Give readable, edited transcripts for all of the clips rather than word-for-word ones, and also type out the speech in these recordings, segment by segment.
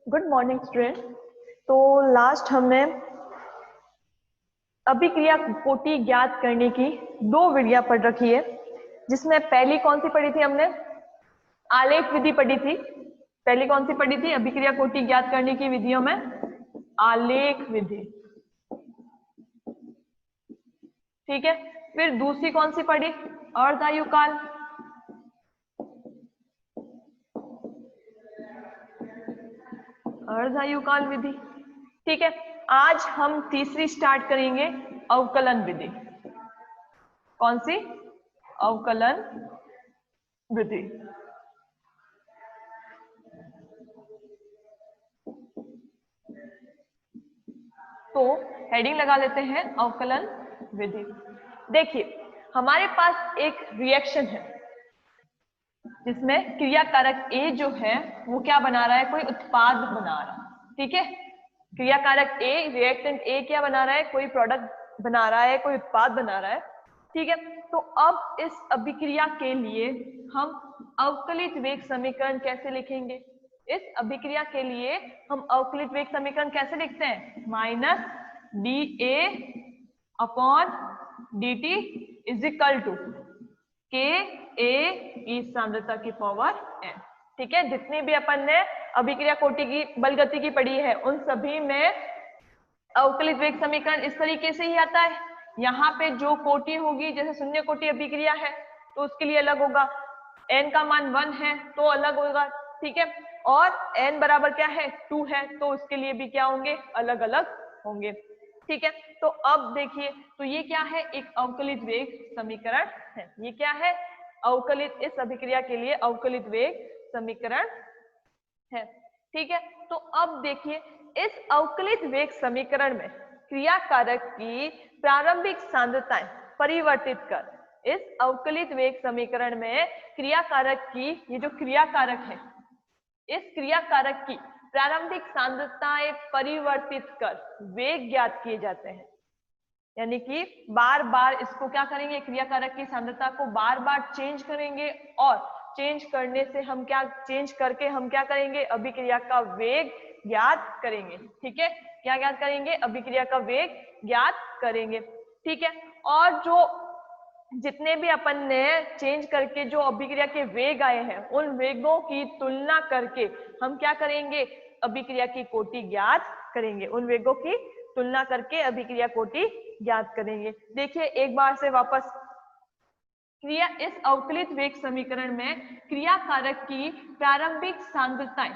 Good morning student. तो last हमने अभिक्रिया कोटि ज्ञात करने की दो विधियां पढ़ रखी है, जिसमें पहली कौन सी पढ़ी थी हमने? आलेख विधि पढ़ी थी। पहली कौन सी पढ़ी थी अभिक्रिया कोटि ज्ञात करने की विधियों में? आलेख विधि। ठीक है, फिर दूसरी कौन सी पढ़ी? अर्धायुकाल। अर्धायुकाल विधि। ठीक है, आज हम तीसरी स्टार्ट करेंगे, अवकलन विधि। कौन सी? अवकलन विधि। तो हेडिंग लगा लेते हैं अवकलन विधि। देखिए, हमारे पास एक रिएक्शन है जिसमें क्रिया कारक ए जो है वो क्या बना रहा है? कोई उत्पाद बना रहा है। ठीक है, क्रिया कारक ए, रिएक्टेंट ए क्या बना रहा है? कोई प्रोडक्ट बना रहा है, कोई उत्पाद बना रहा है। ठीक है, तो अब इस अभिक्रिया के लिए हम अवकलित वेग समीकरण कैसे लिखेंगे? इस अभिक्रिया के लिए हम अवकलित वेग समीकरण कैसे लिखते हैं? Minus D A upon D T is equal to K A की सांद्रता की पावर n। ठीक है, जितनी भी अपन ने अभिक्रिया कोटि की बल गति की पढ़ी है उन सभी में अवकलित वेग समीकरण इस तरीके से ही आता है। यहाँ पे जो कोटि होगी, जैसे शून्य कोटि अभिक्रिया है तो उसके लिए अलग होगा, n का मान 1 है तो अलग होगा। ठीक है, और n बराबर क्या है? 2 है, तो उसके लिए भी क्या होंगे? अलग अलग होंगे। ठीक है, तो अब देखिए, तो ये क्या है? एक अवकलित वेग समीकरण है। ये क्या है? अवकलित, इस अभिक्रिया के लिए अवकलित वेग समीकरण है। ठीक है, तो अब देखिए, इस अवकलित वेग समीकरण में क्रिया कारक की प्रारंभिक सांद्रताएं परिवर्तित कर, इस अवकलित वेग समीकरण में क्रिया कारक की, ये जो क्रिया कारक है, इस क्रिया कारक की प्रारंभिक सांद्रताएं परिवर्तित कर वेग ज्ञात किए जाते हैं। यानी कि बार बार इसको क्या करेंगे? क्रिया कारक की सांद्रता को बार बार चेंज करेंगे, और चेंज करने से हम क्या, चेंज करके हम क्या करेंगे? अभिक्रिया का वेग ज्ञात करेंगे। ठीक है, क्या ज्ञात करेंगे? अभिक्रिया का वेग ज्ञात करेंगे। ठीक है, और जो जितने भी अपन ने चेंज करके जो अभिक्रिया के वेग आए हैं उन वेगों की तुलना करके हम क्या करेंगे? अभिक्रिया की कोटि ज्ञात करेंगे। उन वेगों की तुलना करके अभिक्रिया कोटि ज्ञात करेंगे। देखिए एक बार से वापस, क्रिया, इस अवकलित वेग समीकरण में क्रिया कारक की प्रारंभिक सांद्रताएं,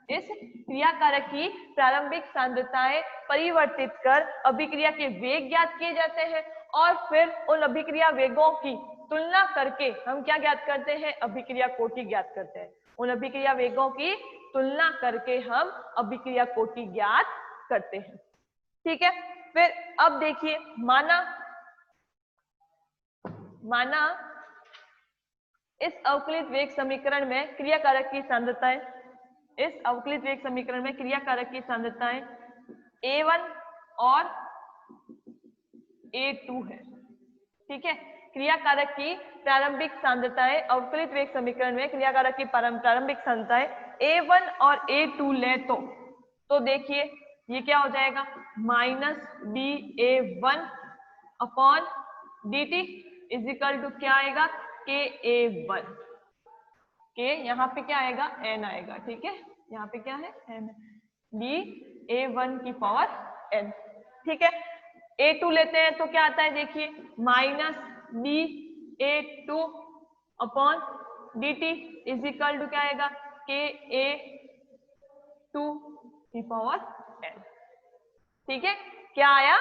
इस क्रिया कारक की प्रारंभिक सांद्रताएं परिवर्तित कर अभिक्रिया के वेग ज्ञात किए जाते हैं, और फिर उन अभिक्रिया वेगों की तुलना करके हम क्या ज्ञात करते हैं? अभिक्रिया कोटि ज्ञात करते हैं। उन अभिक्रिया वेगों की तुलना करके हम अभिक्रिया कोटि ज्ञात करते हैं। ठीक है, फिर अब देखिए, माना इस अवकलित वेग समीकरण में क्रिया कारक की सांद्रताएं, इस अवकलित वेग समीकरण में क्रिया कारक की सांद्रताएं A1 और A2 है। ठीक है, क्रिया कारक की प्रारंभिक सांद्रताएं अवकलित वेग समीकरण में क्रिया कारक की प्रारंभिक सांद्रताएं A1 और A2 ले तो देखिए ये क्या हो जाएगा? Minus dA1 upon dt is equal to क्या आएगा? KA1। के यहाँ पे क्या आएगा? n आएगा। ठीक है, यहाँ पे क्या है? n, dA1 की पावर n। ठीक है, A2 लेते हैं तो क्या आता है? देखिए, minus dA2 upon dt is equal to क्या आएगा? KA2 की पावर n। ठीक है, क्या आया?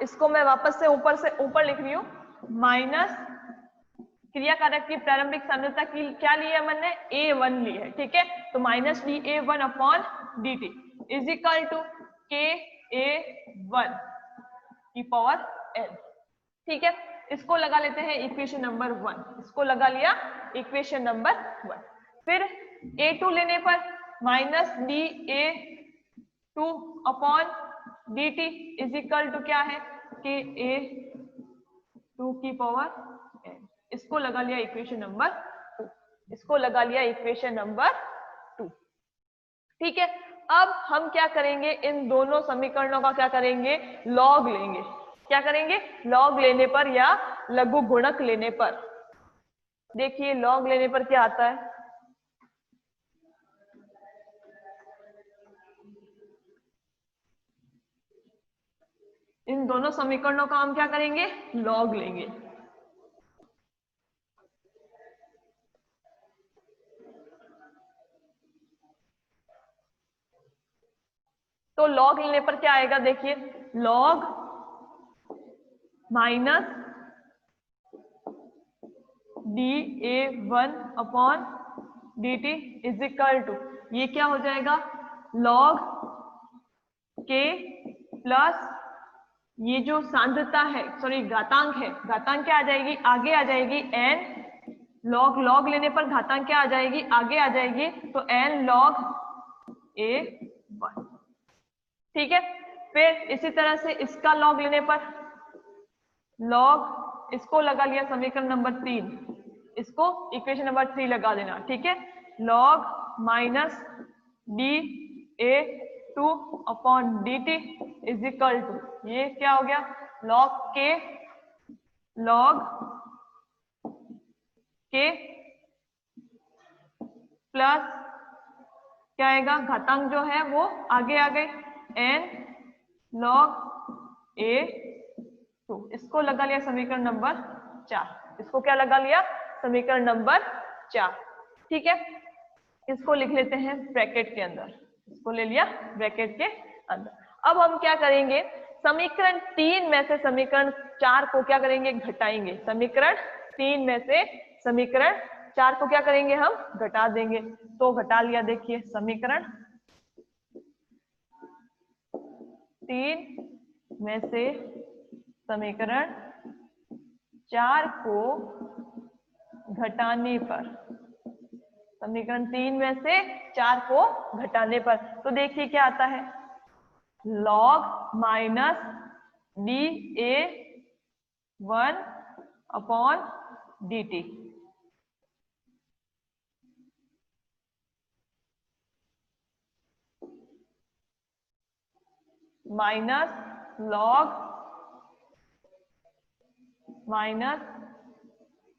इसको मैं वापस से ऊपर लिख रही हूं, माइनस क्रिया कारक की प्रारंभिक सांद्रता की क्या ली है मैंने? A1 ली है। ठीक है, तो minus dA1 upon dt is equal to KA1 की पावर n। ठीक है, इसको लगा लेते हैं इक्वेशन नंबर 1। इसको लगा लिया इक्वेशन नंबर 1। फिर A2 लेने पर minus dA2 upon dt is equal to क्या है? KA2 की पावर n। इसको लगा लिया इक्वेशन नंबर 2। इसको लगा लिया इक्वेशन नंबर 2। ठीक है, अब हम क्या करेंगे, इन दोनों समीकरणों का क्या करेंगे, लॉग लेंगे। क्या करेंगे, लॉग लेने पर या लघु गुणक लेने पर। देखिए लॉग लेने पर क्या आता है, इन दोनों समीकरणों का हम क्या करेंगे, लॉग लेंगे। तो लॉग लेने पर क्या आएगा, देखिए log minus dA1/dt is equal to, ये क्या हो जाएगा, लॉग के प्लस ये जो सांद्रता है, सॉरी घातांक है, घातांक क्या आ जाएगी, आगे आ जाएगी n लॉग, लॉग लेने पर घातांक क्या आ जाएगी, आगे आ जाएगी, तो n log A1। ठीक है, फिर इसी तरह से इसका लॉग लेने पर, लॉग इसको लगा लिया समीकरण नंबर 3, इसको इक्वेशन नंबर 3 लगा देना। ठीक है, log minus dA2/dt is equal to, ये क्या हो गया, लॉग के प्लस क्या आएगा, घातांक जो है वो आगे आ गए, n log A2, इसको लगा लिया समीकरण नंबर 4, इसको क्या लगा लिया, समीकरण नंबर 4। ठीक है, इसको लिख लेते हैं ब्रैकेट के अंदर, इसको ले लिया ब्रैकेट के अंदर। अब हम क्या करेंगे, समीकरण 3 में से समीकरण 4 को क्या करेंगे, घटाएंगे। समीकरण 3 में से समीकरण 4 को क्या करेंगे, हम घटा देंगे। तो घटा लिया, देखिए समीकरण 3 में से समीकरण 4 को घटाने पर, समीकरण 3 में से 4 को घटाने पर, तो देखिए क्या आता है, log minus dA1/dt minus log minus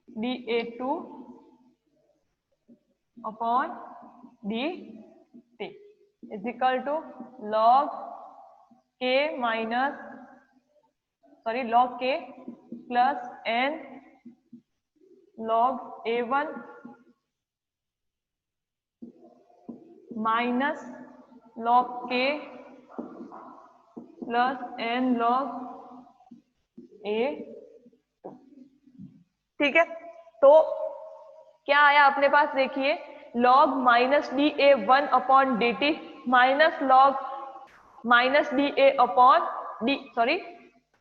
dA2/dt is equal to log k minus log k plus n log A1 minus log k plus n log A2। ठीक है, तो क्या आया अपने पास, देखिए log minus dA1/dt minus log minus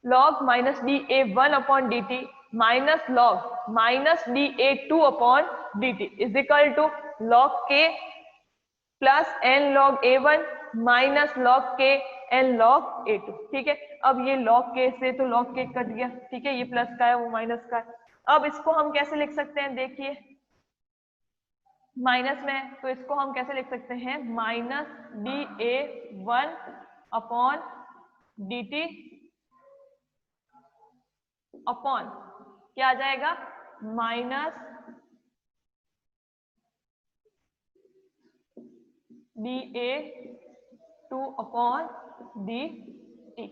log minus dA1/dt minus log minus dA2/dt is equal to log k plus n log A1 minus log k n log A2। ठीक है, अब ये log k से तो log k कट गया। ठीक है, ये प्लस का है वो माइनस का है। अब इसको हम कैसे लिख सकते हैं, देखिए माइनस में, तो इसको हम कैसे लिख सकते हैं, माइनस dA1/dt अपॉन क्या आ जाएगा, माइनस dA2/dt।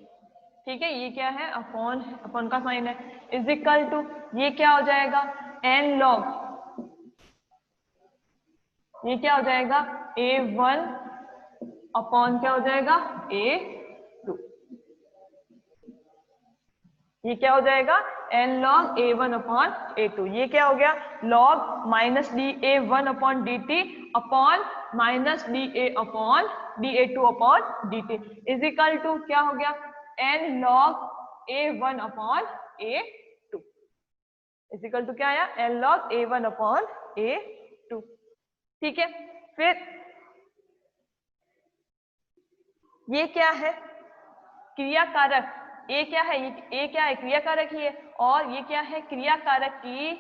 ठीक है, ये क्या है, अपॉन, अपॉन का साइन है, इज इक्वल टू ये क्या हो जाएगा, n log, ये क्या हो जाएगा, A1 अपॉन क्या हो जाएगा, A2। ये क्या हो जाएगा, n log A1/A2। ये क्या हो गया, log minus dA1/dt upon minus dA2/dt is equal to क्या हो गया, n log A1/A2 is equal to क्या आया, n log A1/A2। ठीक है, फिर ये क्या है, क्रियाकारक, ए क्या है, ए क्या है, क्रियाकारक ही है, और ये क्या है, क्रियाकारक की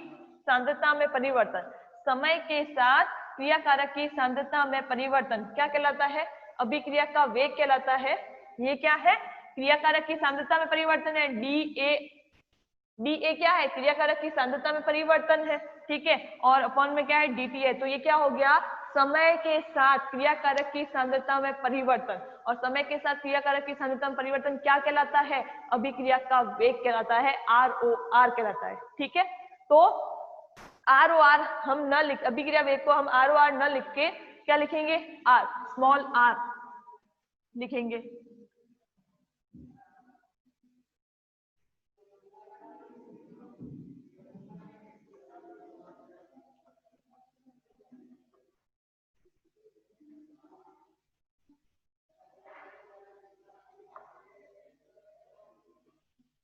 सांद्रता में परिवर्तन। समय के साथ क्रियाकारक की सांद्रता में परिवर्तन क्या कहलाता है, अभिक्रिया का वेग कहलाता है। ये क्या है? क्रिया कारक की सांद्रता में परिवर्तन है। डी ए क्या है? क्रिया कारक की सांद्रता में परिवर्तन है, ठीक है। और अपॉन में क्या है? dt है। तो ये क्या हो गया? समय के साथ क्रिया कारक की सांद्रता में परिवर्तन। और समय के साथ क्रिया कारक की सांद्रता में परिवर्तन क्या कहलाता है? अभिक्रिया का वेग कहलाता है, ROR कहलाता है, ठीक है। तो ROR हम न लिख, अभिक्रिया वेग को हम ROR न लिख के क्या लिखेंगे? R, स्मॉल r लिखेंगे।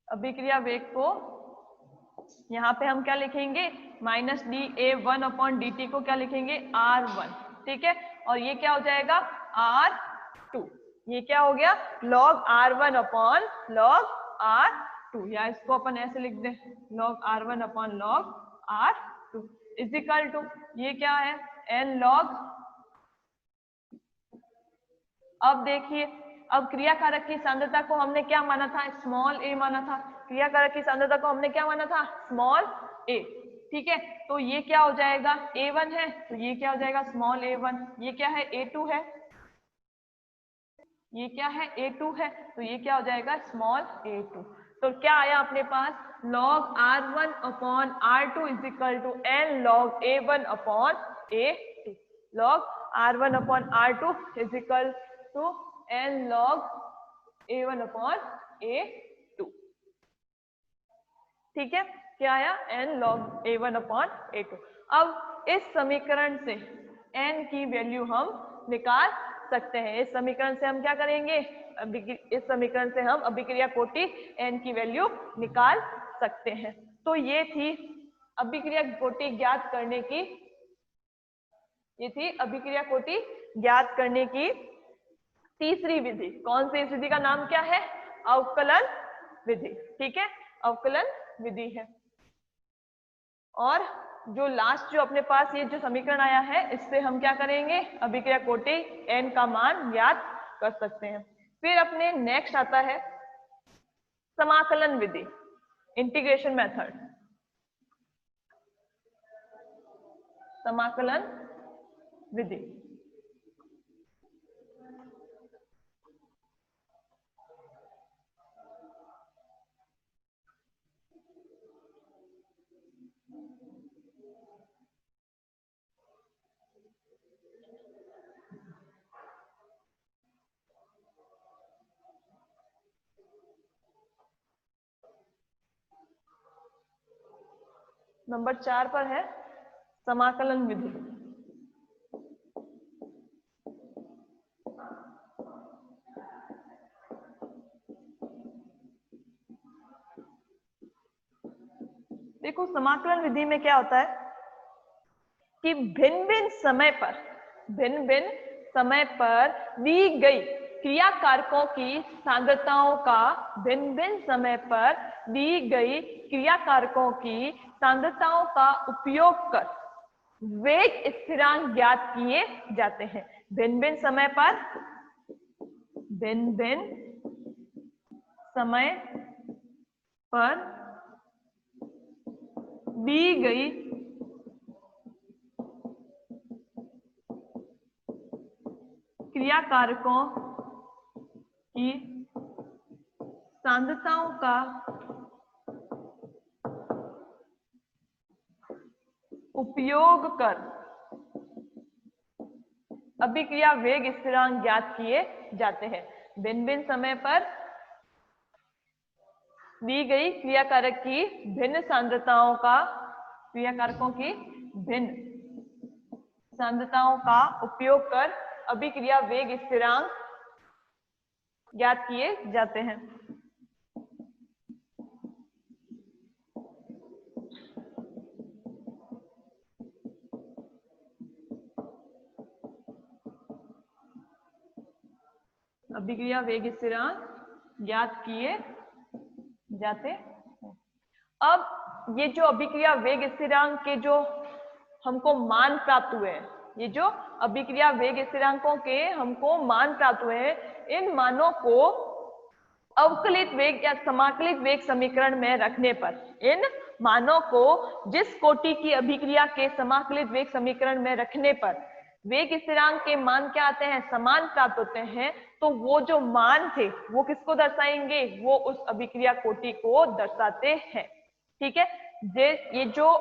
अभिक्रिया वेग को यहाँ पे हम क्या लिखेंगे? -dA1/dt को क्या लिखेंगे? R1, ठीक है। और ये क्या हो जाएगा? R2। ये क्या हो गया? log R1/log R2, या इसको अपन ऐसे लिख दें, log R1/log R2 is equal to, ये क्या है? n log। अब देखिए, अब क्रिया कारक की सांद्रता को हमने क्या माना था? स्मॉल a माना था। क्रिया कारक की सांद्रता को हमने क्या माना था? स्मॉल a, ठीक है। तो ये क्या हो जाएगा? a1 है, तो ये क्या हो जाएगा? Small a1। ये क्या है? a2 है। ये क्या है? a2 है, तो ये क्या हो जाएगा? Small a2। तो क्या आया अपने पास? log R1/R2 is equal to n log A1/A2। log R1/R2 is equal to n log A1/A2, ठीक है। क्या आया? n log A1/A2। अब इस समीकरण से n की वैल्यू हम निकाल सकते हैं। इस समीकरण से हम क्या करेंगे? इस समीकरण से हम अभिक्रिया कोटि n की वैल्यू निकाल सकते हैं। तो ये थी अभिक्रिया कोटि ज्ञात करने की, ये थी अभिक्रिया कोटि ज्ञात करने की तीसरी विधि। कौन सी? इस विधि का नाम क्या है? अवकलन विधि, ठीक है। अवकलन विधि है। और जो लास्ट जो अपने पास ये जो समीकरण आया है, इससे हम क्या करेंगे? अभिक्रिया कोटि n का मान ज्ञात कर सकते हैं। फिर अपने नेक्स्ट आता है समाकलन विधि, इंटीग्रेशन मेथड। समाकलन विधि, नंबर 4 पर है समाकलन विधि। देखो, समाकलन विधि में क्या होता है कि भिन्न भिन्न समय पर दी गई क्रिया कारकों की सांद्रताओं का, भिन्न भिन्न समय पर दी गई क्रिया कारकों की सांद्रताओं का उपयोग कर वेग स्थिरांक ज्ञात किए जाते हैं। भिन्न भिन्न समय पर दी गई क्रिया कारकों की सांद्रताओं का उपयोग कर अभिक्रिया वेग स्थिरांक ज्ञात किए जाते हैं। भिन्न भिन्न समय पर दी गई क्रिया कारक की भिन्न सांद्रताओं का, क्रिया कारकों की भिन्न सांद्रताओं का उपयोग कर अभिक्रिया वेग स्थिरांक ज्ञात किए जाते हैं। अभिक्रिया वेग स्थिरांक ज्ञात किए जाते हैं। अब ये जो अभिक्रिया वेग स्थिरांक के जो हमको मान प्राप्त हुए हैं, ये जो अभिक्रिया वेग स्थिरांकों के हमको मान प्राप्त हुए हैं। इन मानों को अवकलित वेग या समाकलित वेग समीकरण में रखने पर, इन मानों को जिस कोटि की अभिक्रिया के समाकलित वेग समीकरण में रखने पर वेग स्थिरांक के मान क्या आते हैं, समान प्राप्त होते हैं। तो वो जो मान थे वो किसको दर्शाएंगे, वो उस अभिक्रिया कोटि को दर्शाते हैं। ठीक है, ये जो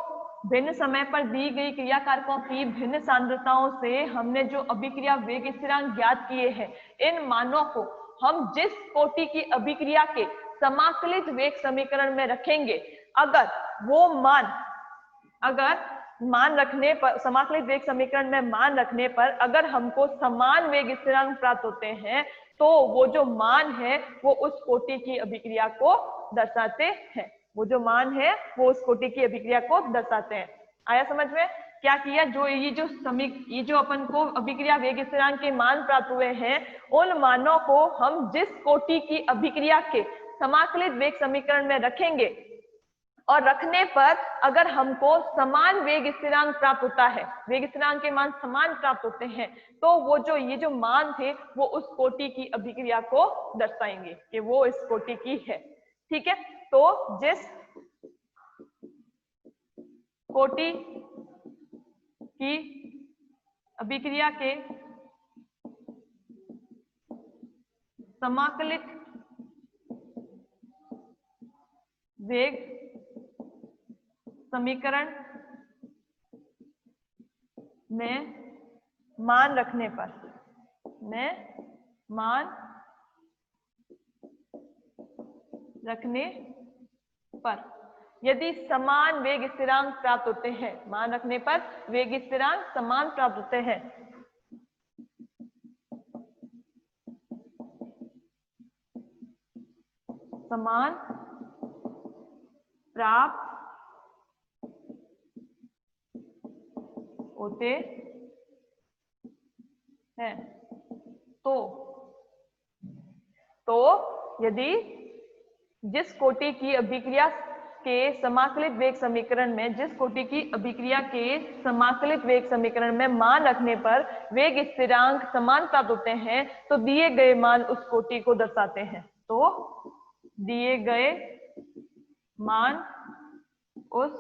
भिन्न समय पर दी गई क्रिया कारकों की भिन्न सांद्रताओं से हमने जो अभिक्रिया वेग स्थिरांक ज्ञात किए हैं, इन मानों को हम जिस कोटि की अभिक्रिया के समाकलित वेग समीकरण में रखेंगे, अगर वो मान रखने पर, समाकलित वेग समीकरण में मान रखने पर अगर हमको समान वेग स्थिरांक प्राप्त होते हैं, तो वो जो मान है वो उस कोटि की अभिक्रिया को दर्शाते हैं। वो जो मान है वो उस कोटि की अभिक्रिया को दर्शाते हैं। आया समझ में? क्या किया, जो ये जो अपन को अभिक्रिया वेग स्थिरांक के मान प्राप्त हुए हैं, उन मानों को हम जिस कोटि की अभिक्रिया के समाकलित वेग समीकरण में रखेंगे और रखने पर अगर हमको समान वेग स्थिरांक प्राप्त होता है, वेग स्थिरांक के मान समान प्राप्त होते हैं, तो वो जो ये जो मान थे वो उस कोटि की अभिक्रिया को दर्शाएंगे कि वो इस कोटि की है। ठीक है, तो जिस कोटि की अभिक्रिया के समाकलित वेग समीकरण में मान रखने पर यदि समान वेग स्थिरांक प्राप्त होते हैं, मान रखने पर वेग स्थिरांक समान प्राप्त होते हैं, समान प्राप्त होते हैं, तो यदि जिस कोटि की अभिक्रिया के समाकलित वेग समीकरण में, जिस कोटि की अभिक्रिया के समाकलित वेग समीकरण में मान रखने पर वेग स्थिरांक समान प्राप्त होते हैं, तो दिए गए मान उस कोटि को दर्शाते हैं। तो दिए गए मान उस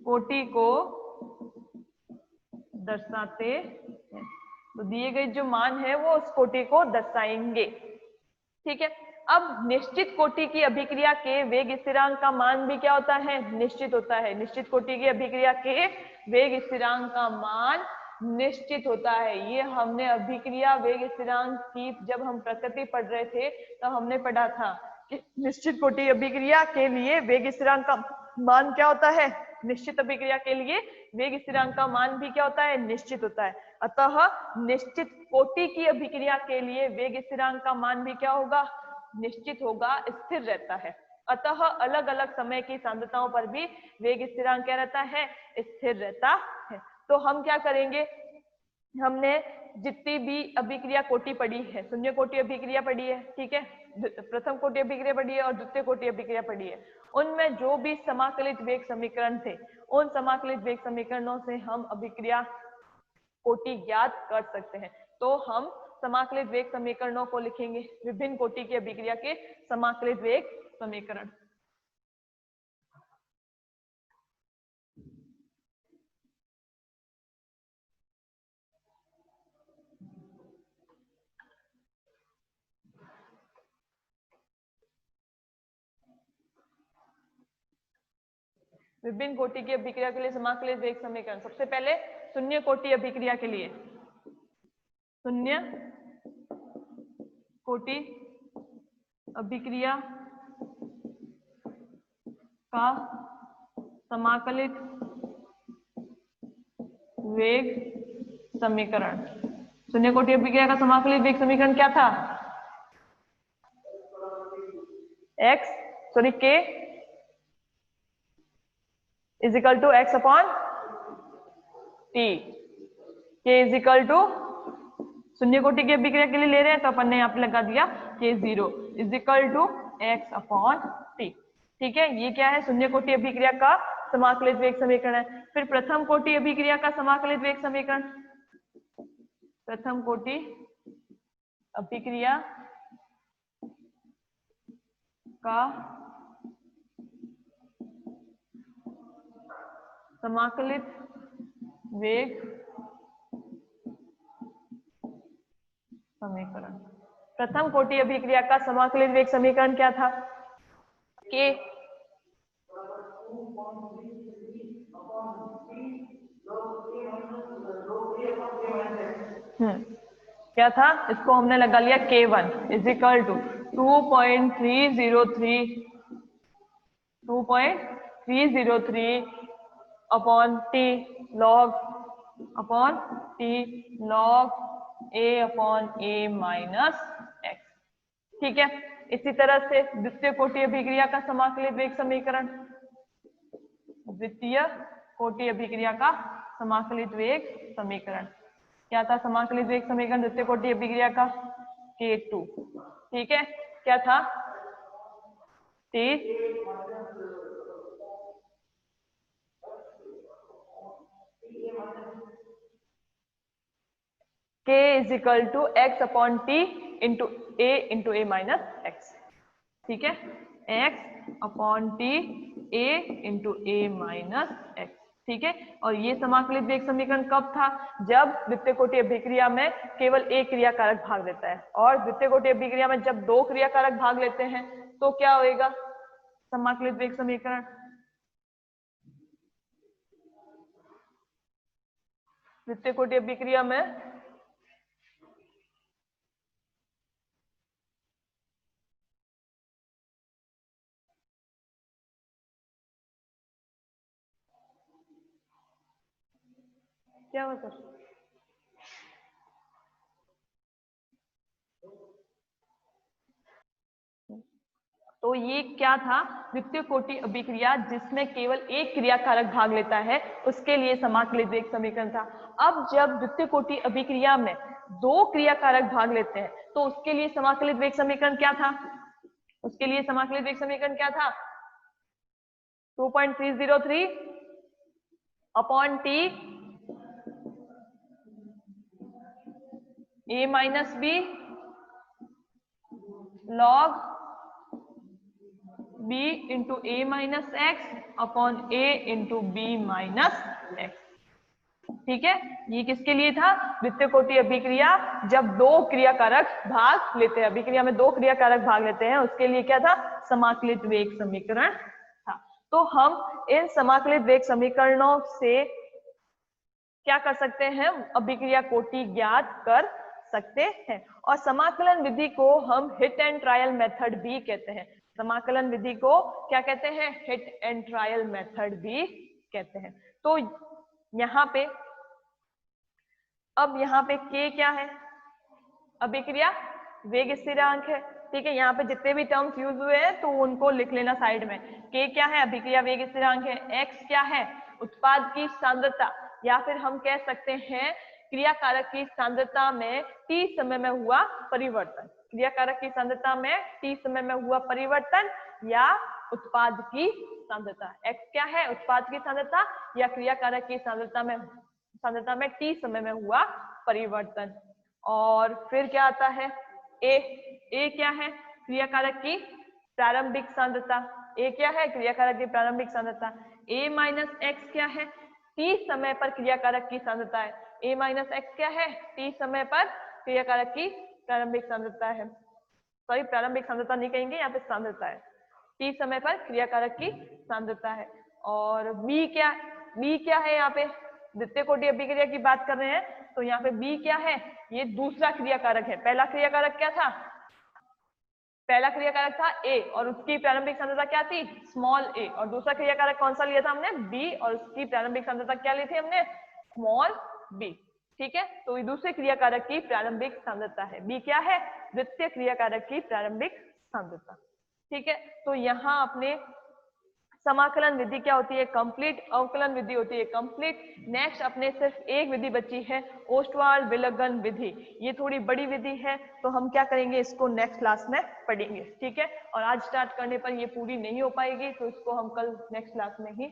कोटि को दर्शाते हैं। तो दिए गए जो मान है वो उस कोटि को दर्शाएंगे। ठीक है, अब निश्चित कोटि की अभिक्रिया के वेग स्थिरांक का मान भी क्या होता है, निश्चित होता है। निश्चित कोटि की अभिक्रिया के वेग स्थिरांक का मान निश्चित होता है। ये हमने अभिक्रिया वेग स्थिरांक की जब हम प्रकृति पढ़ रहे थे तो हमने पढ़ा था कि निश्चित कोटि अभिक्रिया के लिए वेग स्थिरांक का मान क्या होता है, निश्चित अभिक्रिया के लिए वेग स्थिरांक का मान भी क्या होता है, निश्चित होता है। अतः निश्चित कोटि की अभिक्रिया के लिए वेग स्थिरांक का मान भी क्या होगा, निश्चित होगा, स्थिर रहता है। अतः अलग अलग समय की सांद्रताओं पर भी वेग स्थिरांक क्या रहता है, स्थिर रहता है। तो हम क्या करेंगे, हमने जितनी भी अभिक्रिया कोटि पढ़ी है, शून्य कोटि अभिक्रिया पढ़ी है, ठीक है, प्रथम कोटि अभिक्रिया पढ़ी है और द्वितीय कोटि अभिक्रिया पढ़ी है, उनमें जो भी समाकलित वेग समीकरण थे, उन समाकलित वेग समीकरणों से हम अभिक्रिया कोटि ज्ञात कर सकते हैं। तो हम समाकलित वेग समीकरणों को लिखेंगे, विभिन्न कोटि की अभिक्रिया के समाकलित वेग समीकरण। विभिन्न कोटि की अभिक्रिया के लिए समाकलित वेग समीकरण। सबसे पहले शून्य कोटि अभिक्रिया के लिए, शून्य कोटि अभिक्रिया का समाकलित वेग समीकरण। शून्य कोटि अभिक्रिया का समाकलित वेग समीकरण क्या था, k is equal to x upon t। k is equal to, शून्य कोटि की अभिक्रिया के लिए ले रहे हैं तो अपन ने यहाँ पे लगा दिया k0 is equal to x upon t। ठीक है, ये क्या है, शून्य कोटि अभिक्रिया का समाकलित वेग समीकरण है। फिर प्रथम कोटि अभिक्रिया का समाकलित वेग समीकरण, प्रथम कोटि अभिक्रिया का समाकलित वेग समीकरण। प्रथम कोटि अभिक्रिया का समाकलित वेग समीकरण क्या था? के क्या था? इसको हमने लगा लिया K1 is equal to 2.303 upon T log a upon a minus X. ठीक है, इसी तरह से द्वितीय कोटि अभिक्रिया का समाकलित वेग समीकरण, द्वितीय कोटि अभिक्रिया का समाकलित वेग समीकरण क्या था? समाकलित वेग समीकरण द्वितीय कोटि अभिक्रिया का K2। ठीक है, क्या था? T K is equal to X upon T into A minus X. ठीक है, x upon T a into A minus X. ठीक है, और ये समाकलित वेग समीकरण कब था? जब द्वितीय कोटि अभिक्रिया में केवल एक क्रियाकारक भाग लेता है, और द्वितीय कोटि अभिक्रिया में जब दो क्रियाकारक भाग लेते हैं तो क्या होएगा समाकलित वेग समीकरण? द्वितीय कोटि अभिक्रिया में क्या होता है? तो ये क्या था? द्वितीय कोटि अभिक्रिया जिसमें केवल एक क्रियाकारक भाग लेता है उसके लिए समाकलित वेग समीकरण था। अब जब द्वितीय कोटि अभिक्रिया में दो क्रियाकारक भाग लेते हैं तो उसके लिए समाकलित वेग समीकरण क्या था? उसके लिए समाकलित वेग समीकरण क्या था? 2.303 upon T a minus B log b into A minus X upon a into B minus X. ठीक है, ये किसके लिए था? द्वितीय कोटि अभिक्रिया जब दो क्रियाकारक भाग लेते हैं, अभिक्रिया में दो क्रियाकारक भाग लेते हैं, उसके लिए क्या था? समाकलित वेग समीकरण था। तो हम इन समाकलित वेग समीकरणों से क्या कर सकते हैं? अभिक्रिया कोटि ज्ञात कर सकते हैं। और समाकलन विधि को हम हिट एंड ट्रायल मेथड भी कहते हैं। समाकलन विधि को क्या कहते हैं? हिट एंड ट्रायल मेथड भी कहते हैं। तो यहाँ पे अब यहाँ पे K क्या है? अभिक्रिया वेग स्थिरांक है। ठीक है, यहाँ पे जितने भी टर्म्स यूज हुए हैं तो उनको लिख लेना साइड में। K क्या है? अभिक्रिया वेग स्थिरांक है। X क्या है? उत्पाद की सांद्रता, या फिर हम कह सकते हैं क्रियाकारक की सांद्रता में t समय में हुआ परिवर्तन। क्रियाकारक की सांद्रता में t समय में हुआ परिवर्तन या उत्पाद की सांद्रता। X क्या है? उत्पाद की सांद्रता या क्रियाकारक की सांद्रता में t समय में हुआ परिवर्तन। और फिर क्या आता है? A क्या है? क्रियाकारक की प्रारंभिक सांद्रता। A क्या है? क्रियाकारक की प्रारंभिक सांद्रता। A माइनस एक्स क्या है? t समय पर क्रियाकारक की सांद्रता है। A माइनस एक्स क्या है? t समय पर क्रियाकारक की प्रारंभिक सांद्रता है। सॉरी, प्रारंभिक सांद्रता नहीं कहेंगे, यहाँ पे सांद्रता है। t समय पर क्रियाकारक की सांद्रता है। और B क्या है? यहाँ पे द्वितीय कोटि अभिक्रिया की बात कर रहे हैं तो यहाँ पे B क्या है? ये दूसरा क्रियाकारक है। पहला क्रियाकारक क्या था? पहला क्रियाकारक था A और उसकी प्रारंभिक सांद्रता क्या थी? Small a। और दूसरा क्रियाकारक कौन सा लिया था हमने? B और उसकी प्रारंभिक सांद्रता क्या ली थी हमने? Small b। ठीक है, तो ये दूसरे क्रियाकारक की प्रारंभिक सांद्रता है। B क्या है? द्वितीय क्रियाकारक की प्रारंभिक सांद्रता। ठीक है, तो यहाँ अपने समाकलन विधि क्या होती है? कंप्लीट। अवकलन विधि होती है कंप्लीट। नेक्स्ट अपने सिर्फ एक विधि बची है, ओस्टवाल्ड विलगन विधि। ये थोड़ी बड़ी विधि है तो हम क्या करेंगे? इसको नेक्स्ट क्लास में पढ़ेंगे। ठीक है, और आज स्टार्ट करने पर ये पूरी नहीं हो पाएगी तो इसको हम कल नेक्स्ट क्लास में ही